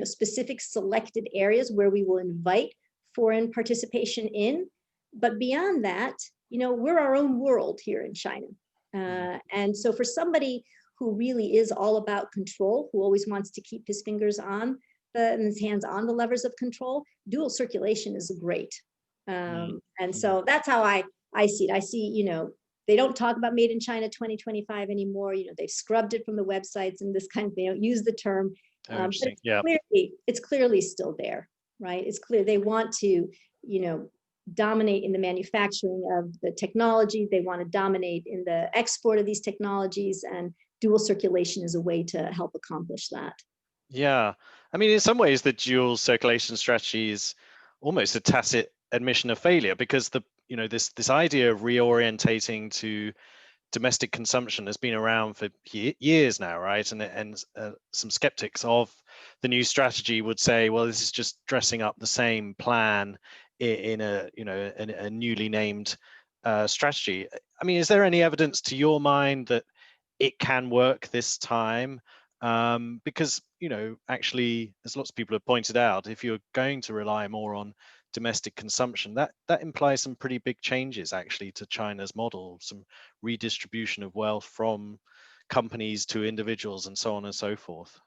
specific selected areas where we will invite foreign participation in. But beyond that, we're our own world here in China. And so for somebody who really is all about control, who always wants to keep his fingers on and his hands on the levers of control, dual circulation is great. And so that's how I see it. I see, they don't talk about Made in China 2025 anymore. They've scrubbed it from the websites and this kind of, they don't use the term. But it's clearly still there, right? It's clear they want to, dominate in the manufacturing of the technology. They want to dominate in the export of these technologies, and dual circulation is a way to help accomplish that. Yeah, I mean, in some ways, the dual circulation strategy is almost a tacit admission of failure, because this idea of reorientating to domestic consumption has been around for years now, right? And some skeptics of the new strategy would say, well, this is just dressing up the same plan in a newly named strategy. I mean, is there any evidence to your mind that it can work this time? because, actually, as lots of people have pointed out, if you're going to rely more on domestic consumption, that implies some pretty big changes actually to China's model, some redistribution of wealth from companies to individuals and so on and so forth.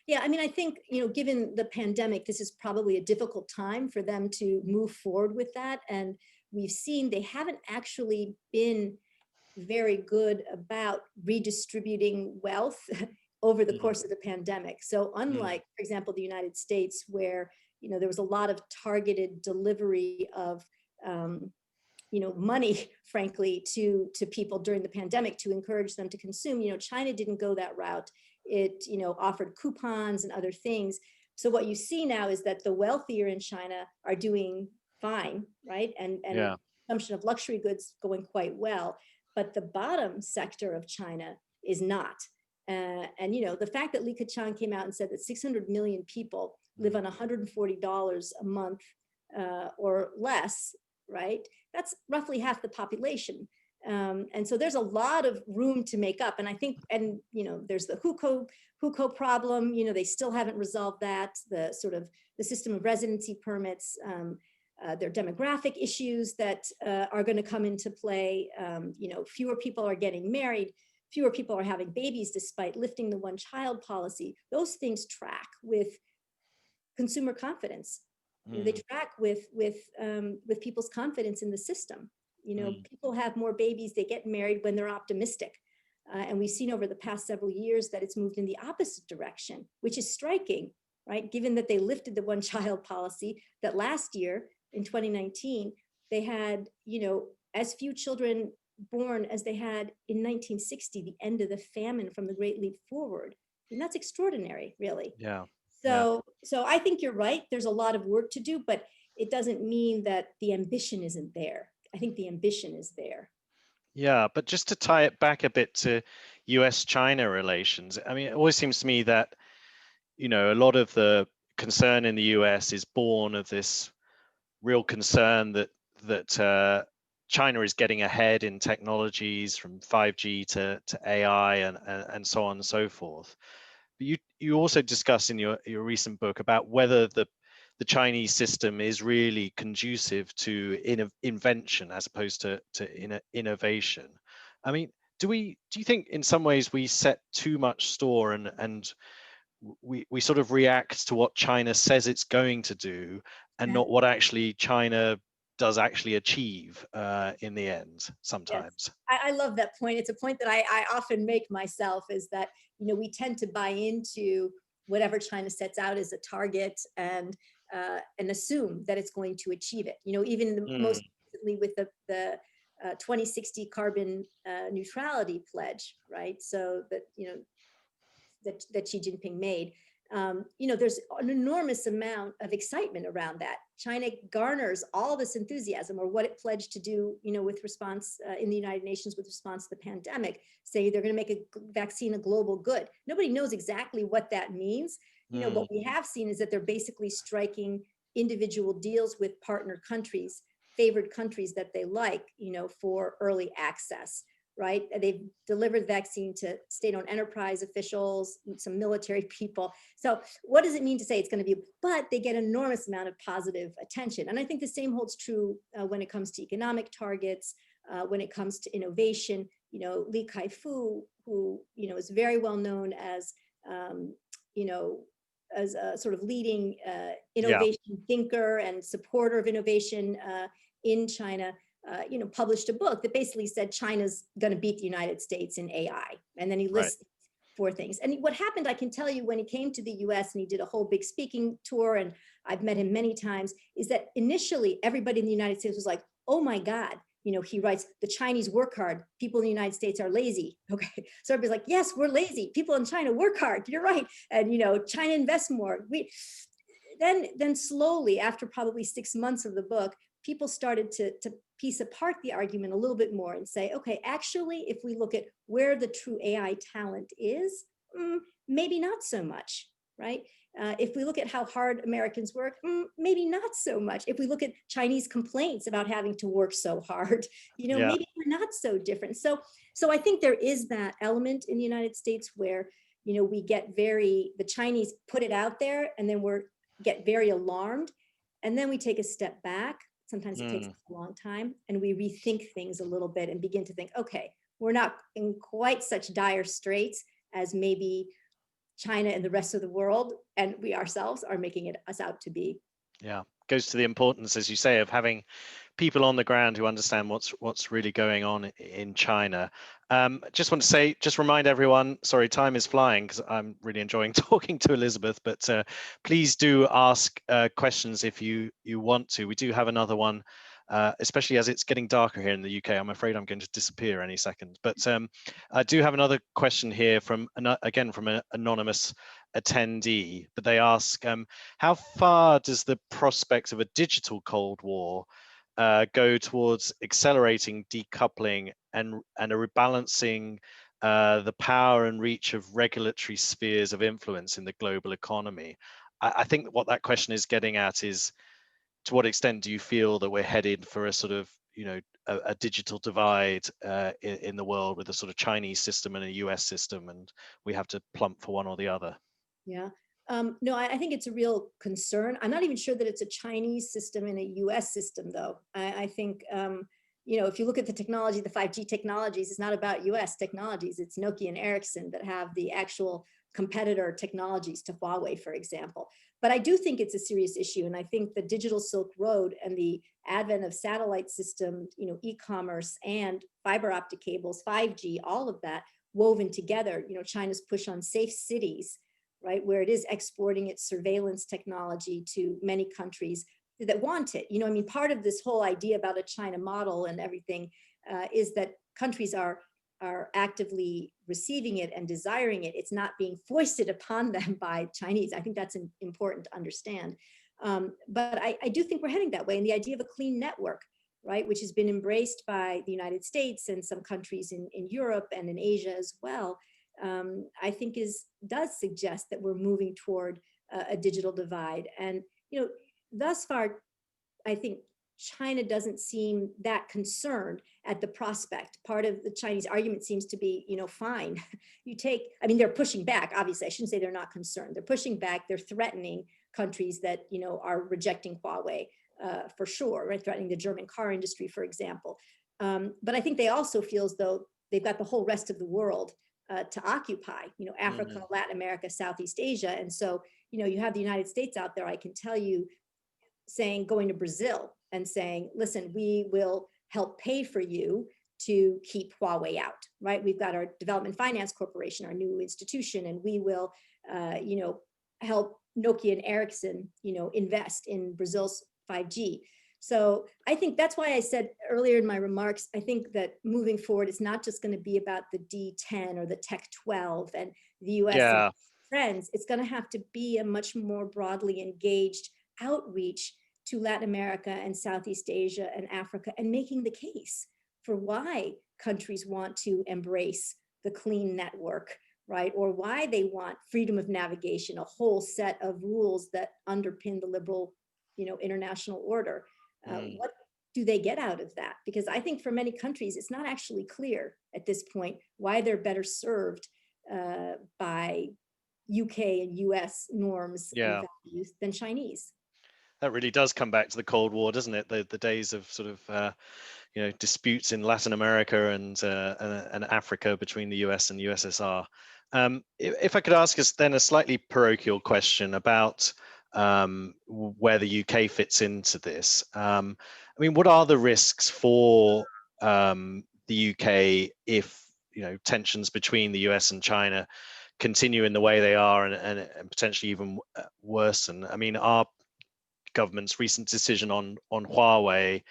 Yeah, I mean, I think, given the pandemic, this is probably a difficult time for them to move forward with that. And we've seen they haven't actually been very good about redistributing wealth over the course of the pandemic. So unlike, for example, the United States, where, there was a lot of targeted delivery of, money, frankly, to people during the pandemic to encourage them to consume. China didn't go that route. It, offered coupons and other things. So what you see now is that the wealthier in China are doing fine, right? And consumption of luxury goods going quite well. But the bottom sector of China is not. And, the fact that Li Keqiang came out and said that 600 million people live on $140 a month or less, right? That's roughly half the population. And so there's a lot of room to make up. And I think, there's the Hukou problem, they still haven't resolved that, the system of residency permits, there are demographic issues that are going to come into play. Fewer people are getting married, fewer people are having babies despite lifting the one-child policy. Those things track with consumer confidence. They track with people's confidence in the system. People have more babies, they get married when they're optimistic. And we've seen over the past several years that it's moved in the opposite direction, which is striking, right? Given that they lifted the one-child policy, that last year in 2019, they had, as few children born as they had in 1960, the end of the famine from the Great Leap Forward. And that's extraordinary, really. Yeah. So I think you're right. There's a lot of work to do, but it doesn't mean that the ambition isn't there. I think the ambition is there. Yeah, but just to tie it back a bit to US-China relations, I mean, it always seems to me that, a lot of the concern in the US is born of this real concern that China is getting ahead in technologies from 5G to AI and so on and so forth. But you also discuss in your recent book about whether the Chinese system is really conducive to invention as opposed to innovation. I mean, do you think in some ways we set too much store and we sort of react to what China says it's going to do and not what actually China does actually achieve in the end sometimes? Yes. I love that point. It's a point that I often make myself, is that, we tend to buy into whatever China sets out as a target and assume that it's going to achieve it. Even most recently with the 2060 carbon neutrality pledge, right? So that, that Xi Jinping made. There's an enormous amount of excitement around that. China garners all this enthusiasm, or what it pledged to do, with response in the United Nations with response to the pandemic, say they're going to make a vaccine a global good. Nobody knows exactly what that means. What we have seen is that they're basically striking individual deals with partner countries, favored countries that they like, for early access. Right? They've delivered vaccine to state-owned enterprise officials, some military people. So what does it mean to say it's going to be? But they get an enormous amount of positive attention. And I think the same holds true when it comes to economic targets, when it comes to innovation. Li Kai-fu, who, is very well known as, as a sort of leading innovation thinker and supporter of innovation in China, published a book that basically said China's going to beat the United States in AI. And then he lists 4 things. And what happened, I can tell you, when he came to the US and he did a whole big speaking tour, and I've met him many times, is that initially everybody in the United States was like, oh my God. He writes, the Chinese work hard. People in the United States are lazy. Okay. So everybody's like, yes, we're lazy. People in China work hard. You're right. And, China invests more. Then slowly, after probably 6 months of the book, people started to piece apart the argument a little bit more and say, okay, actually, if we look at where the true AI talent is, maybe not so much, right? If we look at how hard Americans work, maybe not so much. If we look at Chinese complaints about having to work so hard, maybe we're not so different. So I think there is that element in the United States where, we get the Chinese put it out there, and then get very alarmed. And then we take a step back. Sometimes it takes a long time, and we rethink things a little bit and begin to think, okay, we're not in quite such dire straits as maybe China and the rest of the world, and we ourselves are making us out to be. Yeah, goes to the importance, as you say, of having people on the ground who understand what's really going on in China. Just want to say, just remind everyone, sorry, time is flying because I'm really enjoying talking to Elizabeth, but please do ask questions if you want to. We do have another one, especially as it's getting darker here in the UK. I'm afraid I'm going to disappear any second. But I do have another question here from an anonymous attendee, but they ask, how far does the prospect of a digital Cold War go towards accelerating decoupling and a rebalancing the power and reach of regulatory spheres of influence in the global economy? I think what that question is getting at is, to what extent do you feel that we're headed for a sort of, a digital divide in the world, with a sort of Chinese system and a US system, and we have to plump for one or the other? Yeah. No, I think it's a real concern. I'm not even sure that it's a Chinese system and a US system, though. I think, if you look at the technology, the 5G technologies, it's not about US technologies. It's Nokia and Ericsson that have the actual competitor technologies to Huawei, for example. But I do think it's a serious issue. And I think the digital Silk Road and the advent of satellite systems, e-commerce and fiber optic cables, 5G, all of that woven together, China's push on safe cities, right, where it is exporting its surveillance technology to many countries that want it. Part of this whole idea about a China model and everything is that countries are actively receiving it and desiring it. It's not being foisted upon them by Chinese. I think that's important to understand. But I do think we're heading that way. And the idea of a clean network, right, which has been embraced by the United States and some countries in Europe and in Asia as well, I think does suggest that we're moving toward a digital divide. And, thus far, I think China doesn't seem that concerned at the prospect. Part of the Chinese argument seems to be, fine, they're pushing back. Obviously, I shouldn't say they're not concerned. They're pushing back. They're threatening countries that, are rejecting Huawei for sure, right? Threatening the German car industry, for example. But I think they also feel as though they've got the whole rest of the world to occupy, Africa, Latin America, Southeast Asia. And so, you have the United States out there, I can tell you, going to Brazil and saying, listen, we will help pay for you to keep Huawei out, right? We've got our Development Finance Corporation, our new institution, and we will, help Nokia and Ericsson, invest in Brazil's 5G. So I think that's why I said earlier in my remarks, I think that moving forward, it's not just going to be about the D10 or the Tech 12 and the US and friends. It's going to have to be a much more broadly engaged outreach to Latin America and Southeast Asia and Africa, and making the case for why countries want to embrace the clean network, right? Or why they want freedom of navigation, a whole set of rules that underpin the liberal, international order. What do they get out of that? Because I think for many countries, it's not actually clear at this point why they're better served by UK and US norms and values than Chinese. That really does come back to the Cold War, doesn't it? The days of sort of disputes in Latin America and Africa between the US and USSR. If I could ask us then a slightly parochial question about where the UK fits into this. What are the risks for the UK if tensions between the US and China continue in the way they are and potentially even worsen? Our government's recent decision on Huawei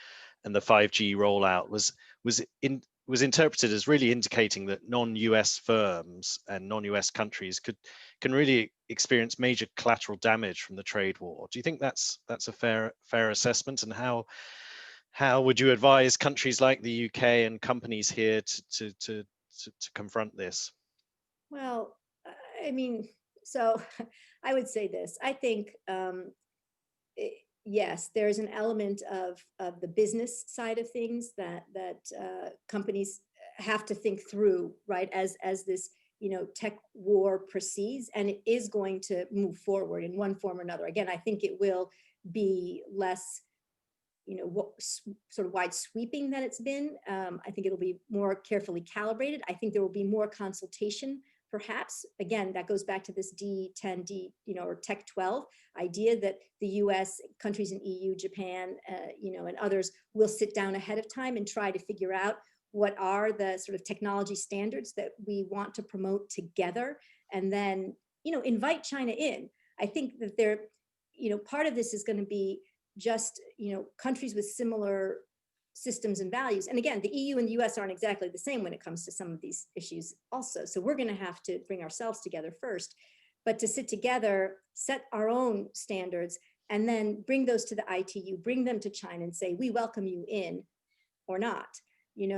and the 5G rollout was interpreted as really indicating that non-US firms and non-US countries can really experience major collateral damage from the trade war. Do you think that's a fair assessment? And how would you advise countries like the UK and companies here to confront this? Well, so I would say this. I think yes, there's an element of the business side of things that companies have to think through, right? As this tech war proceeds, and it is going to move forward in one form or another. Again, I think it will be less sort of wide sweeping than it's been. I think it'll be more carefully calibrated. I think there will be more consultation, perhaps. Again, that goes back to this D10, or Tech 12 idea that the US, countries in EU, Japan, and others will sit down ahead of time and try to figure out what are the sort of technology standards that we want to promote together, and then, invite China in. I think that part of this is going to be just, countries with similar systems and values. And again, the EU and the US aren't exactly the same when it comes to some of these issues also. So we're going to have to bring ourselves together first, but to sit together, set our own standards, and then bring those to the ITU, bring them to China and say, we welcome you in or not.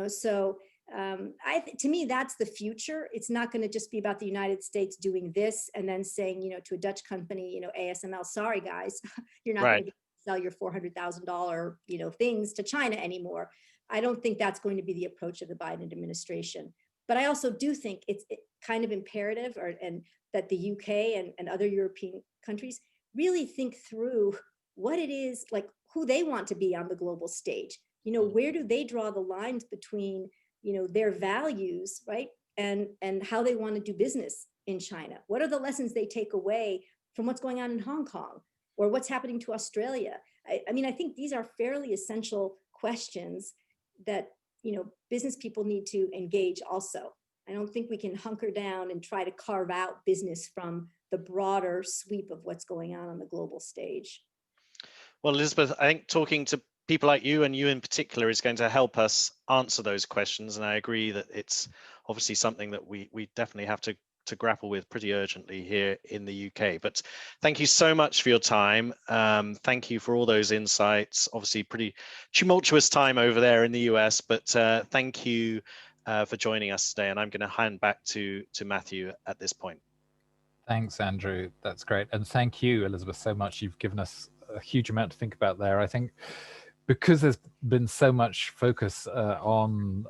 So to me, that's the future. It's not going to just be about the United States doing this and then saying, to a Dutch company, ASML, sorry guys, you're not going to sell your $400,000, things to China anymore. I don't think that's going to be the approach of the Biden administration. But I also do think it's kind of imperative, and that the UK and other European countries really think through what it is, like who they want to be on the global stage. Where do they draw the lines between, their values, right? And how they want to do business in China? What are the lessons they take away from what's going on in Hong Kong or what's happening to Australia? I think these are fairly essential questions that, business people need to engage also. I don't think we can hunker down and try to carve out business from the broader sweep of what's going on the global stage. Well, Elizabeth, I think talking to people like you, and you in particular, is going to help us answer those questions. And I agree that it's obviously something that we definitely have to grapple with pretty urgently here in the UK. But thank you so much for your time. Thank you for all those insights. Obviously pretty tumultuous time over there in the US, but thank you for joining us today. And I'm going to hand back to Matthew at this point. Thanks, Andrew. That's great. And thank you, Elizabeth, so much. You've given us a huge amount to think about there. I think because there's been so much focus on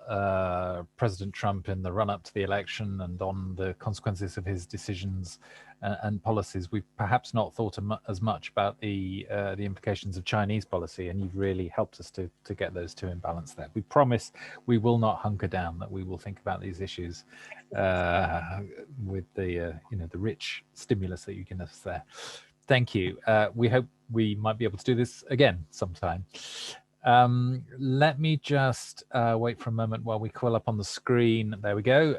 President Trump in the run-up to the election and on the consequences of his decisions and policies, we've perhaps not thought as much about the implications of Chinese policy, and you've really helped us to get those two in balance there. We promise we will not hunker down, that we will think about these issues with the the rich stimulus that you give us there. Thank you. We hope we might be able to do this again sometime. Let me just wait for a moment while we call up on the screen. There we go.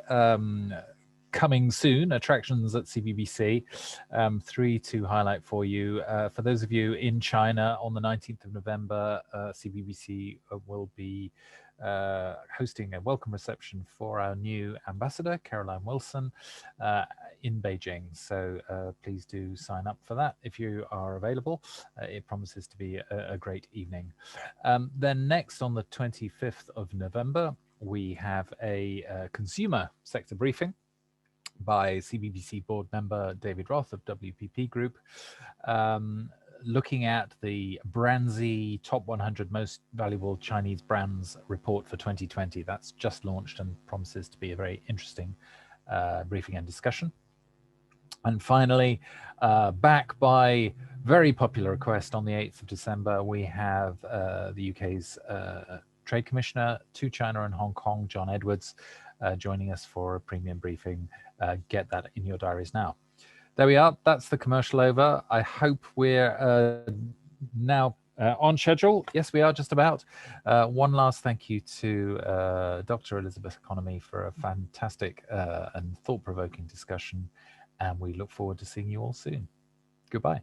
Coming soon, attractions at CBBC. 3 to highlight for you. For those of you in China, on the 19th of November, CBBC will be hosting a welcome reception for our new ambassador, Caroline Wilson, in Beijing. So please do sign up for that if you are available. It promises to be a great evening. Then next, on the 25th of November, we have a consumer sector briefing by CBBC board member David Roth of WPP Group, looking at the Brandsy Top 100 Most Valuable Chinese Brands report for 2020. That's just launched and promises to be a very interesting briefing and discussion. And finally, back by very popular request, on the 8th of December, we have the UK's Trade Commissioner to China and Hong Kong, John Edwards, joining us for a premium briefing. Get that in your diaries now. There we are. That's the commercial over. I hope we're now on schedule. Yes, we are just about. One last thank you to Dr. Elizabeth Economy for a fantastic and thought-provoking discussion. And we look forward to seeing you all soon. Goodbye.